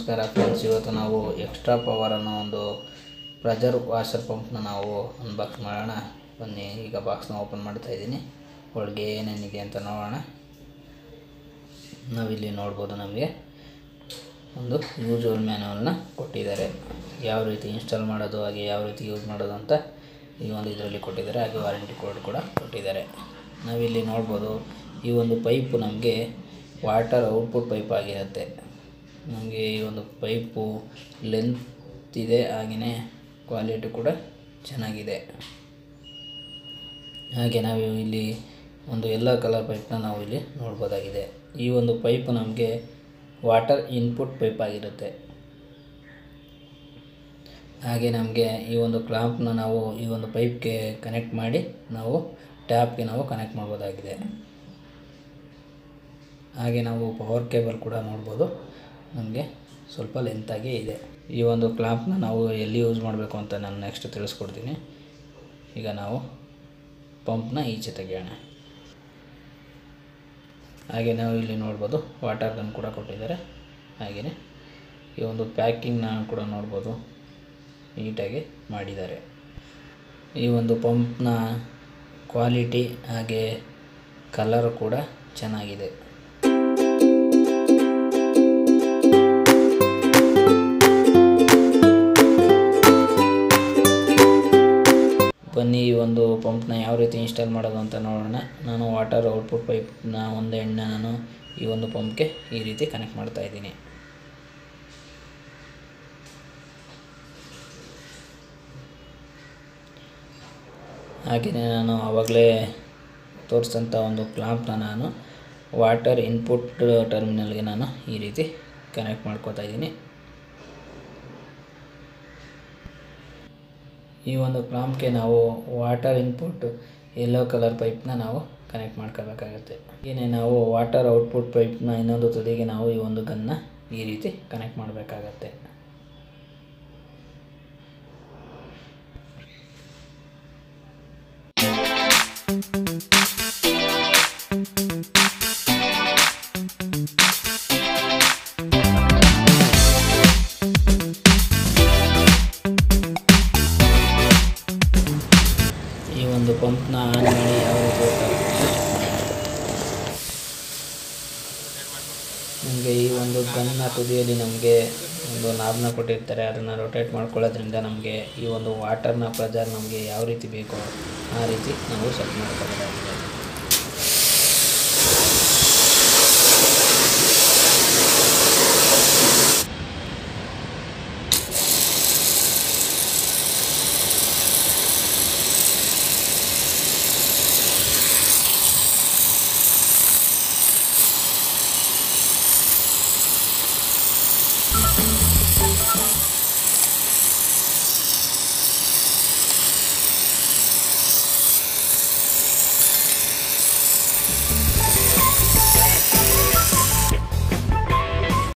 ನಮಸ್ಕಾರ ಫ್ರೆಂಡ್ಸ್, ಇವತ್ತು ನಾವು ಎಕ್ಸ್ಟ್ರಾ ಪವರ್ ಅನ್ನೋ ಒಂದು ಪ್ರೆಷರ್ ವಾಷರ್ ಪಂಪ್ನ ನಾವು ಅನ್ಬಾಕ್ಸ್ ಮಾಡೋಣ. ಬನ್ನಿ, ಈಗ ಬಾಕ್ಸ್ನ ಓಪನ್ ಮಾಡ್ತಾ ಇದ್ದೀನಿ. ಒಳಗೆ ಏನೇನಿದೆ ಅಂತ ನೋಡೋಣ. ನಾವಿಲ್ಲಿ ನೋಡ್ಬೋದು, ನಮಗೆ ಒಂದು ಯೂಸ್ವಲ್ ಮ್ಯಾನ್ಯುವಲ್ನ ಕೊಟ್ಟಿದ್ದಾರೆ. ಯಾವ ರೀತಿ ಇನ್ಸ್ಟಾಲ್ ಮಾಡೋದು, ಹಾಗೆ ಯಾವ ರೀತಿ ಯೂಸ್ ಮಾಡೋದು ಅಂತ ಈ ಒಂದು ಇದರಲ್ಲಿ ಕೊಟ್ಟಿದ್ದಾರೆ. ಹಾಗೆ ವಾರಂಟಿ ಕೋಡ್ ಕೂಡ ಕೊಟ್ಟಿದ್ದಾರೆ. ನಾವಿಲ್ಲಿ ನೋಡ್ಬೋದು, ಈ ಒಂದು ಪೈಪು ನಮಗೆ ವಾಟರ್ ಔಟ್ಪುಟ್ ಪೈಪ್ ಆಗಿರುತ್ತೆ. ನಮಗೆ ಈ ಒಂದು ಪೈಪು ಲೆಂತ್ ಇದೆ, ಹಾಗೆಯೇ ಕ್ವಾಲಿಟಿ ಕೂಡ ಚೆನ್ನಾಗಿದೆ. ಹಾಗೆ ನಾವು ಇಲ್ಲಿ ಒಂದು ಎಲ್ಲ ಕಲರ್ ಪೈಪ್ನ ನಾವು ಇಲ್ಲಿ ನೋಡ್ಬೋದಾಗಿದೆ. ಈ ಒಂದು ಪೈಪು ನಮಗೆ ವಾಟರ್ ಇನ್ಪುಟ್ ಪೈಪ್ ಆಗಿರುತ್ತೆ. ಹಾಗೆ ನಮಗೆ ಈ ಒಂದು ಕ್ಲಾಂಪ್ನ ನಾವು ಈ ಒಂದು ಪೈಪ್ಗೆ ಕನೆಕ್ಟ್ ಮಾಡಿ ನಾವು ಟ್ಯಾಪ್ಗೆ ನಾವು ಕನೆಕ್ಟ್ ಮಾಡ್ಬೋದಾಗಿದೆ. ಹಾಗೆ ನಾವು ಪವರ್ ಕೇಬಲ್ ಕೂಡ ನೋಡ್ಬೋದು, ನಮಗೆ ಸ್ವಲ್ಪ ಲೆಂತಾಗಿ ಇದೆ. ಈ ಒಂದು ಕ್ಲಾಂಪ್ನ ನಾವು ಎಲ್ಲಿ ಯೂಸ್ ಮಾಡಬೇಕು ಅಂತ ನಾನು ನೆಕ್ಸ್ಟ್ ತಿಳಿಸ್ಕೊಡ್ತೀನಿ. ಈಗ ನಾವು ಪಂಪ್ನ ಈಚೆ ತೆಗೆಯೋಣ. ಹಾಗೆ ನಾವು ಇಲ್ಲಿ ನೋಡ್ಬೋದು, ವಾಟರ್ ಗನ್ ಕೂಡ ಕೊಟ್ಟಿದ್ದಾರೆ. ಹಾಗೆಯೇ ಈ ಒಂದು ಪ್ಯಾಕಿಂಗ್ನ ಕೂಡ ನೋಡ್ಬೋದು, ನೀಟಾಗಿ ಮಾಡಿದ್ದಾರೆ. ಈ ಒಂದು ಪಂಪ್ನ ಕ್ವಾಲಿಟಿ ಹಾಗೆ ಕಲರ್ ಕೂಡ ಚೆನ್ನಾಗಿದೆ. ಬನ್ನಿ, ಈ ಒಂದು ಪಂಪ್ನ ಯಾವ ರೀತಿ ಇನ್ಸ್ಟಾಲ್ ಮಾಡೋದು ಅಂತ ನೋಡೋಣ. ನಾನು ವಾಟರ್ ಔಟ್ಪುಟ್ ಪೈಪ್ನ ಒಂದು ಎಂಡ್ನ ನಾನು ಈ ಒಂದು ಪಂಪ್ಗೆ ಈ ರೀತಿ ಕನೆಕ್ಟ್ ಮಾಡ್ತಾ ಇದ್ದೀನಿ. ಹಾಗೆಯೇ ನಾನು ಆವಾಗಲೇ ತೋರಿಸಿದಂಥ ಒಂದು ಕ್ಲಾಂಪ್ನ ನಾನು ವಾಟರ್ ಇನ್ಪುಟ್ ಟರ್ಮಿನಲ್ಗೆ ನಾನು ಈ ರೀತಿ ಕನೆಕ್ಟ್ ಮಾಡ್ಕೋತಾ ಇದ್ದೀನಿ. ಈ ಒಂದು ಕ್ಲಾಂಪ್ಗೆ ನಾವು ವಾಟರ್ ಇನ್ಪುಟ್ ಯೆಲ್ಲೋ ಕಲರ್ ಪೈಪ್ನ ನಾವು ಕನೆಕ್ಟ್ ಮಾಡ್ಕೋಬೇಕಾಗತ್ತೆ. ಹಾಗೆಯೇ ನಾವು ವಾಟರ್ ಔಟ್ಪುಟ್ ಪೈಪ್ನ ಇನ್ನೊಂದು ತುದಿಗೆ ನಾವು ಈ ಒಂದು ಗನ್ನ ಈ ರೀತಿ ಕನೆಕ್ಟ್ ಮಾಡಬೇಕಾಗತ್ತೆ. ಈ ಒಂದು ಪಂಪ್ನ ಆನ್ ಮಾಡಿ ಯಾವ ರೀತಿ ನಮಗೆ ಈ ಒಂದು ಗನ್ನ ತುದಿಯಲ್ಲಿ ನಮಗೆ ಒಂದು ನಾಬ್ನ ಕೊಟ್ಟಿರ್ತಾರೆ. ಅದನ್ನು ರೊಟೇಟ್ ಮಾಡ್ಕೊಳ್ಳೋದ್ರಿಂದ ನಮಗೆ ಈ ಒಂದು ವಾಟರ್ನ ಪ್ರೆಷರ್ ನಮಗೆ ಯಾವ ರೀತಿ ಬೇಕೋ ಆ ರೀತಿ ನಾವು ಸೆಟ್ ಮಾಡ್ಕೋಬೇಕಾಗಿದೆ.